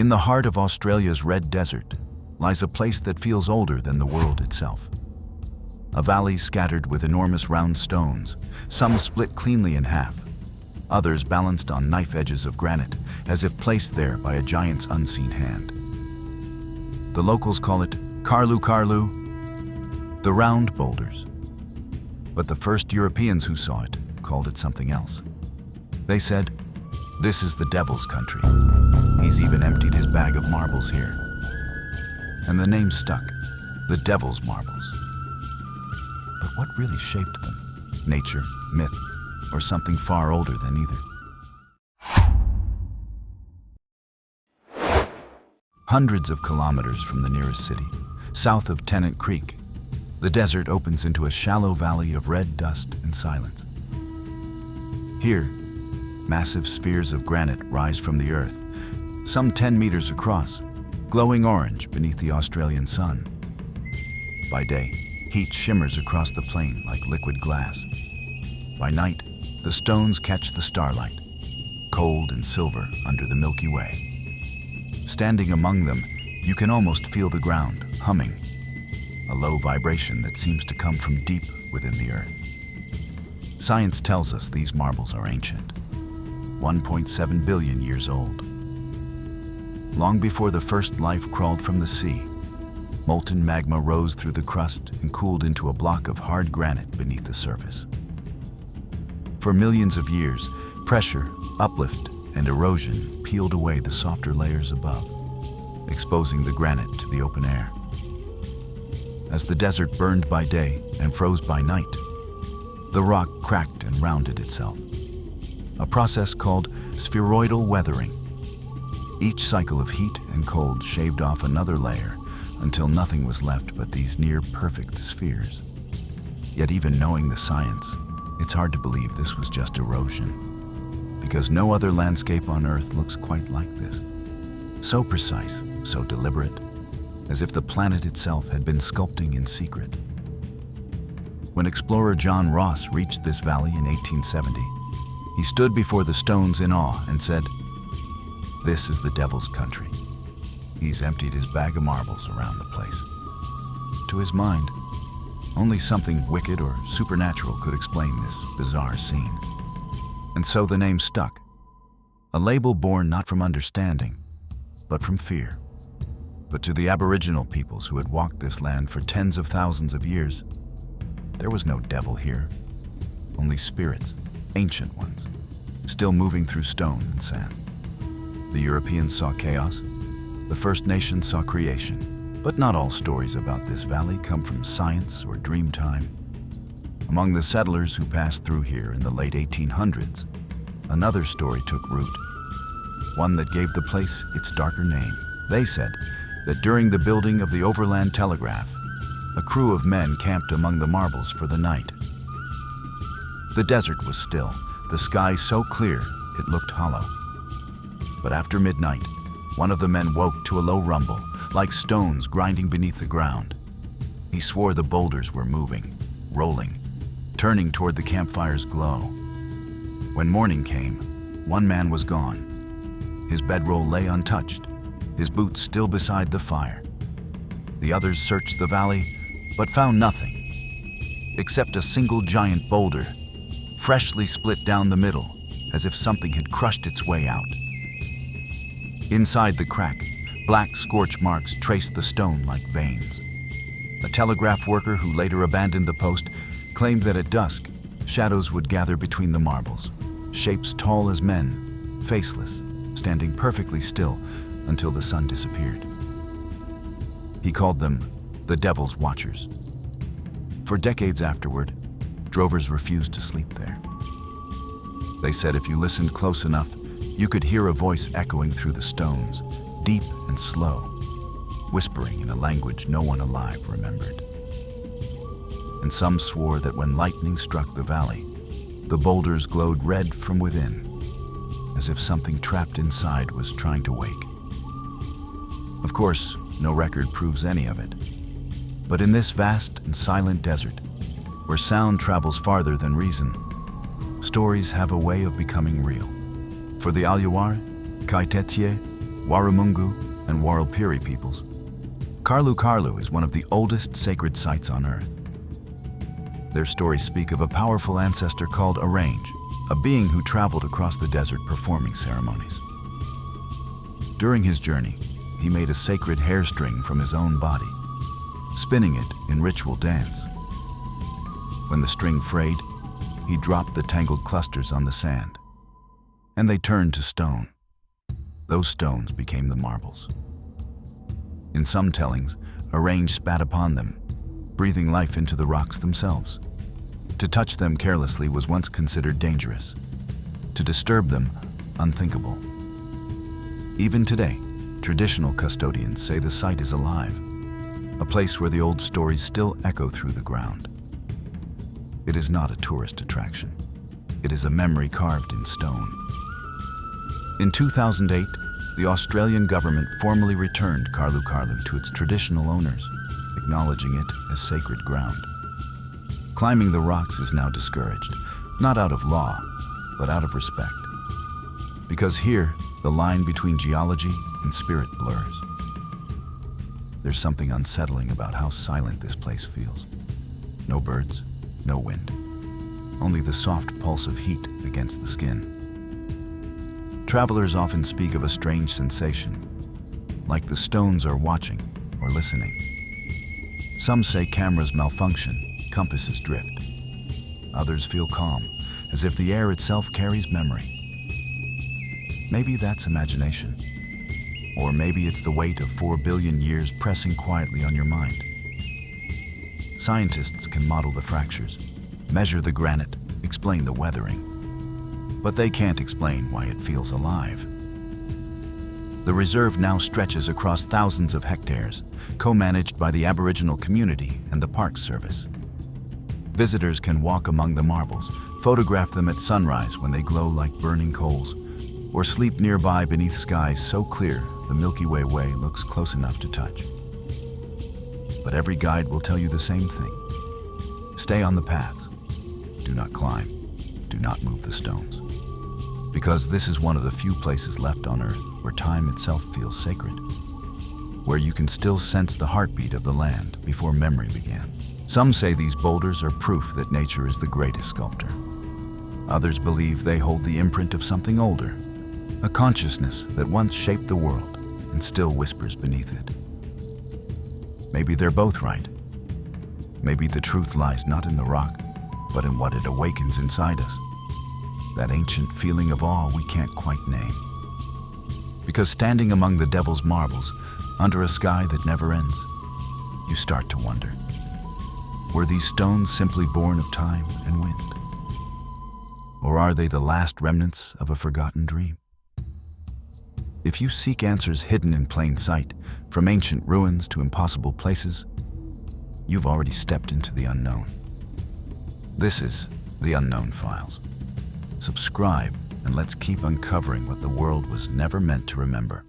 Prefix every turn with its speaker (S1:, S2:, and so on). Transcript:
S1: In the heart of Australia's Red Desert lies a place that feels older than the world itself. A valley scattered with enormous round stones, some split cleanly in half, others balanced on knife edges of granite, as if placed there by a giant's unseen hand. The locals call it Karlu Karlu, the round boulders. But the first Europeans who saw it called it something else. They said, "This is the devil's country. He's even emptied his bag of marbles here." And the name stuck, the devil's marbles. But what really shaped them? Nature, myth, or something far older than either? Hundreds of kilometers from the nearest city, south of Tennant Creek, the desert opens into a shallow valley of red dust and silence. Here, massive spheres of granite rise from the earth, some 10 meters across, glowing orange beneath the Australian sun. By day, heat shimmers across the plain like liquid glass. By night, the stones catch the starlight, cold and silver under the Milky Way. Standing among them, you can almost feel the ground humming, a low vibration that seems to come from deep within the earth. Science tells us these marbles are ancient, 1.7 billion years old. Long before the first life crawled from the sea, molten magma rose through the crust and cooled into a block of hard granite beneath the surface. For millions of years, pressure, uplift, and erosion peeled away the softer layers above, exposing the granite to the open air. As the desert burned by day and froze by night, the rock cracked and rounded itself, a process called spheroidal weathering. Each cycle of heat and cold shaved off another layer until nothing was left but these near-perfect spheres. Yet even knowing the science, it's hard to believe this was just erosion, because no other landscape on Earth looks quite like this. So precise, so deliberate, as if the planet itself had been sculpting in secret. When explorer John Ross reached this valley in 1870, he stood before the stones in awe and said, "This is the devil's country. He's emptied his bag of marbles around the place." To his mind, only something wicked or supernatural could explain this bizarre scene. And so the name stuck, a label born not from understanding, but from fear. But to the Aboriginal peoples who had walked this land for tens of thousands of years, there was no devil here, only spirits, ancient ones, still moving through stone and sand. The Europeans saw chaos, the First Nations saw creation, but not all stories about this valley come from science or dreamtime. Among the settlers who passed through here in the late 1800s, another story took root, one that gave the place its darker name. They said that during the building of the overland telegraph, a crew of men camped among the marbles for the night. The desert was still, the sky so clear it looked hollow. But after midnight, one of the men woke to a low rumble, like stones grinding beneath the ground. He swore the boulders were moving, rolling, turning toward the campfire's glow. When morning came, one man was gone. His bedroll lay untouched, his boots still beside the fire. The others searched the valley, but found nothing, except a single giant boulder, freshly split down the middle, as if something had crushed its way out. Inside the crack, black scorch marks traced the stone like veins. A telegraph worker who later abandoned the post claimed that at dusk, shadows would gather between the marbles, shapes tall as men, faceless, standing perfectly still until the sun disappeared. He called them the Devil's Watchers. For decades afterward, drovers refused to sleep there. They said if you listened close enough, you could hear a voice echoing through the stones, deep and slow, whispering in a language no one alive remembered. And some swore that when lightning struck the valley, the boulders glowed red from within, as if something trapped inside was trying to wake. Of course, no record proves any of it. But in this vast and silent desert, where sound travels farther than reason, stories have a way of becoming real. For the Alyawar, Kaitetiye, Warramungu, and Warlpiri peoples, Karlu Karlu is one of the oldest sacred sites on Earth. Their stories speak of a powerful ancestor called Arrange, a being who traveled across the desert performing ceremonies. During his journey, he made a sacred hair string from his own body, spinning it in ritual dance. When the string frayed, he dropped the tangled clusters on the sand, and they turned to stone. Those stones became the marbles. In some tellings, Arrange spat upon them, breathing life into the rocks themselves. To touch them carelessly was once considered dangerous. To disturb them, unthinkable. Even today, traditional custodians say the site is alive, a place where the old stories still echo through the ground. It is not a tourist attraction. It is a memory carved in stone. In 2008, the Australian government formally returned Karlu Karlu to its traditional owners, acknowledging it as sacred ground. Climbing the rocks is now discouraged, not out of law, but out of respect. Because here, the line between geology and spirit blurs. There's something unsettling about how silent this place feels. No birds, no wind, only the soft pulse of heat against the skin. Travelers often speak of a strange sensation, like the stones are watching or listening. Some say cameras malfunction, compasses drift. Others feel calm, as if the air itself carries memory. Maybe that's imagination. Or maybe it's the weight of 4 billion years pressing quietly on your mind. Scientists can model the fractures, measure the granite, explain the weathering. But they can't explain why it feels alive. The reserve now stretches across thousands of hectares, co-managed by the Aboriginal community and the Park Service. Visitors can walk among the marbles, photograph them at sunrise when they glow like burning coals, or sleep nearby beneath skies so clear the Milky Way looks close enough to touch. But every guide will tell you the same thing. Stay on the paths. Do not climb. Do not move the stones. Because this is one of the few places left on Earth where time itself feels sacred, where you can still sense the heartbeat of the land before memory began. Some say these boulders are proof that nature is the greatest sculptor. Others believe they hold the imprint of something older, a consciousness that once shaped the world and still whispers beneath it. Maybe they're both right. Maybe the truth lies not in the rock, but in what it awakens inside us. That ancient feeling of awe we can't quite name. Because standing among the devil's marbles, under a sky that never ends, you start to wonder, were these stones simply born of time and wind? Or are they the last remnants of a forgotten dream? If you seek answers hidden in plain sight, from ancient ruins to impossible places, you've already stepped into the unknown. This is The Unknown Files. Subscribe, and let's keep uncovering what the world was never meant to remember.